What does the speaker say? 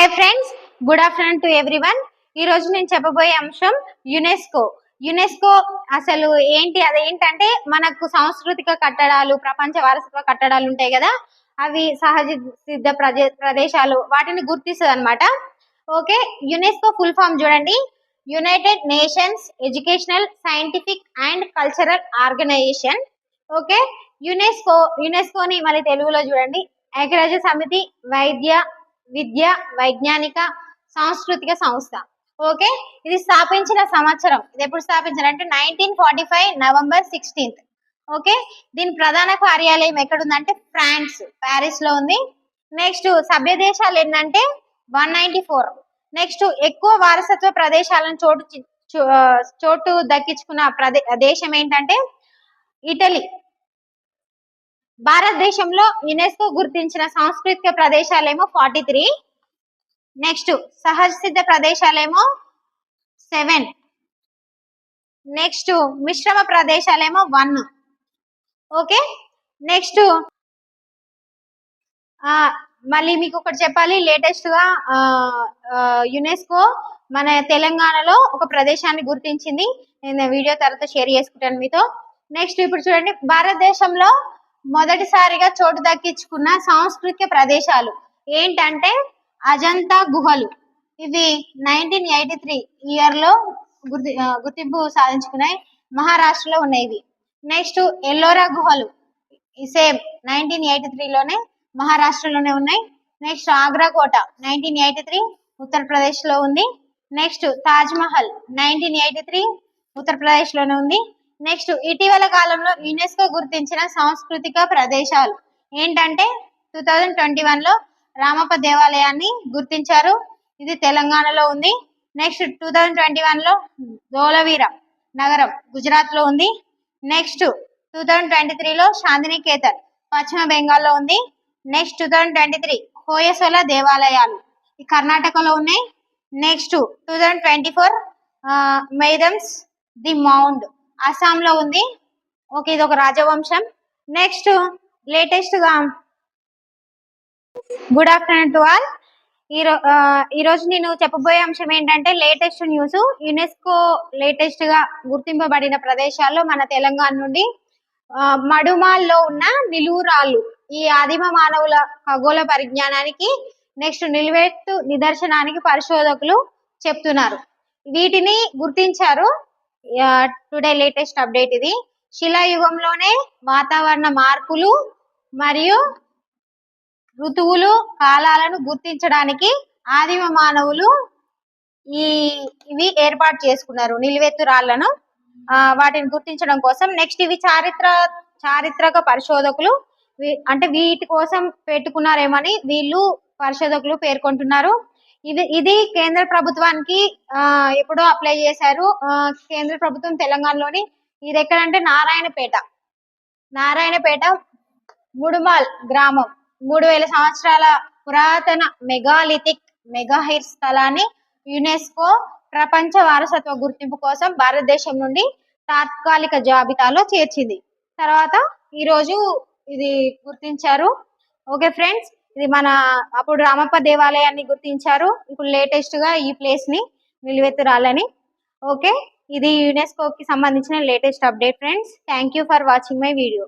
Hi friends, good afternoon to everyone. ఈ రోజు నేను చెప్పబోయే అంశం యునెస్కో. యునెస్కో అసలు ఏంటి, అదేంటంటే మనకు సాంస్కృతిక కట్టడాలు, ప్రపంచ వారసత్వ కట్టడాలు ఉంటాయి కదా, అవి సహజ సిద్ధ ప్రదేశాలు, వాటిని గుర్తిస్తుంది అనమాట. ఓకే, యునెస్కో ఫుల్ ఫామ్ చూడండి. United Nations Educational, Scientific and Cultural Organization. Okay, యునెస్కోని మళ్ళీ తెలుగులో చూడండి, ఐక్యరాజ్య సమితి విద్య, వైజ్ఞానిక, సాంస్కృతిక సంస్థ. ఓకే, ఇది స్థాపించిన సంవత్సరం, ఇది ఎప్పుడు స్థాపించారంటే 1945 నవంబర్ 16. ఓకే, దీని ప్రధాన కార్యాలయం ఎక్కడుందంటే ఫ్రాన్స్, ప్యారిస్ లో ఉంది. నెక్స్ట్ సభ్య దేశాలు ఏంటంటే 194. నెక్స్ట్ ఎక్కువ వారసత్వ ప్రదేశాలను చోటు దక్కించుకున్న దేశం ఏంటంటే ఇటలీ. భారతదేశంలో యునెస్కో గుర్తించిన సాంస్కృతిక ప్రదేశాలేమో 43. నెక్స్ట్ సహజ సిద్ధ ప్రదేశాలేమో 7. నెక్స్ట్ మిశ్రమ ప్రదేశాలేమో 1. ఓకే, నెక్స్ట్ మళ్ళీ మీకు ఒకటి చెప్పాలి, లేటెస్ట్ గా యునెస్కో మన తెలంగాణలో ఒక ప్రదేశాన్ని గుర్తించింది. నేను వీడియో తర్వాత షేర్ చేసుకుంటాను మీతో. నెక్స్ట్ ఇప్పుడు చూడండి, భారతదేశంలో మొదటిసారిగా చోటు దక్కించుకున్న సాంస్కృతిక ప్రదేశాలు ఏంటంటే అజంతా గుహలు. ఇవి 1983 ఇయర్ లో గుర్తింపు సాధించుకున్నాయి. మహారాష్ట్రలో ఉన్నాయి ఇవి. నెక్స్ట్ ఎల్లోరా గుహలు, సేమ్ 1983 లోనే మహారాష్ట్రలోనే ఉన్నాయి. నెక్స్ట్ ఆగ్రా కోట 1983 ఉత్తరప్రదేశ్ లో ఉంది. నెక్స్ట్ తాజ్ మహల్ 1983 ఉత్తరప్రదేశ్ లోనే ఉంది. నెక్స్ట్ ఇటీవల కాలంలో యునెస్కో గుర్తించిన సాంస్కృతిక ప్రదేశాలు ఏంటంటే 2021 లో రామప్ప దేవాలయాన్ని గుర్తించారు, ఇది తెలంగాణలో ఉంది. నెక్స్ట్ 2021 లో ధోలవీర నగరం గుజరాత్ లో ఉంది. నెక్స్ట్ 2023 లో శాంతినికేతన్ పశ్చిమ బెంగాల్లో ఉంది. నెక్స్ట్ 2023 హోయసోల దేవాలయాలు ఈ కర్ణాటకలో ఉన్నాయి. నెక్స్ట్ 2024 మైదమ్స్ ది మౌండ్ అస్సాంలో ఉంది. ఓకే, ఇది ఒక రాజవంశం. నెక్స్ట్ లేటెస్ట్ గా గుడ్ ఆఫ్టర్నూన్ టు ఆల్. ఈరోజు నేను చెప్పబోయే అంశం ఏంటంటే లేటెస్ట్ న్యూస్. యునెస్కో లేటెస్ట్ గా గుర్తింపబడిన ప్రదేశాల్లో మన తెలంగాణ నుండి మడుమాల్లో ఉన్న నిలువురాళ్ళు, ఈ ఆదిమ మానవుల ఖగోళ పరిజ్ఞానానికి నెక్స్ట్ నిలువెత్తు నిదర్శనానికి పరిశోధకులు చెప్తున్నారు. వీటిని గుర్తించారు. టుడే లేటెస్ట్ అప్డేట్ ఇది. శిలాయుగంలోనే వాతావరణ మార్పులు మరియు ఋతువులు, కాలాలను గుర్తించడానికి ఆదిమ మానవులు ఇవి ఏర్పాటు చేసుకున్నారు, నిలువెత్తు రాళ్లను, వాటిని గుర్తించడం కోసం. నెక్స్ట్ ఇవి చారిత్రక పరిశోధకులు అంటే వీటి కోసం పెట్టుకున్నారేమని వీళ్ళు పరిశోధకులు పేర్కొంటున్నారు. ఇది కేంద్ర ప్రభుత్వానికి ఎప్పుడో అప్లై చేశారు. కేంద్ర ప్రభుత్వం తెలంగాణలోని ఇది ఎక్కడంటే నారాయణపేట ముడుమాల్ గ్రామం 3000 సంవత్సరాల పురాతన మెగాహిర్ స్థలాన్ని యునెస్కో ప్రపంచ వారసత్వ గుర్తింపు కోసం భారతదేశం నుండి తాత్కాలిక జాబితాలో చేర్చింది. తర్వాత ఈరోజు ఇది గుర్తించారు. ఓకే ఫ్రెండ్స్, ఇది మన అప్పుడు రామప్ప దేవాలయాన్ని గుర్తించారు, ఇప్పుడు లేటెస్ట్ గా ఈ ప్లేస్ ని నిలువెత్తు రాళ్ళని. ఓకే, ఇది యునెస్కోకి సంబంధించిన latest update friends. Thank you for watching my video.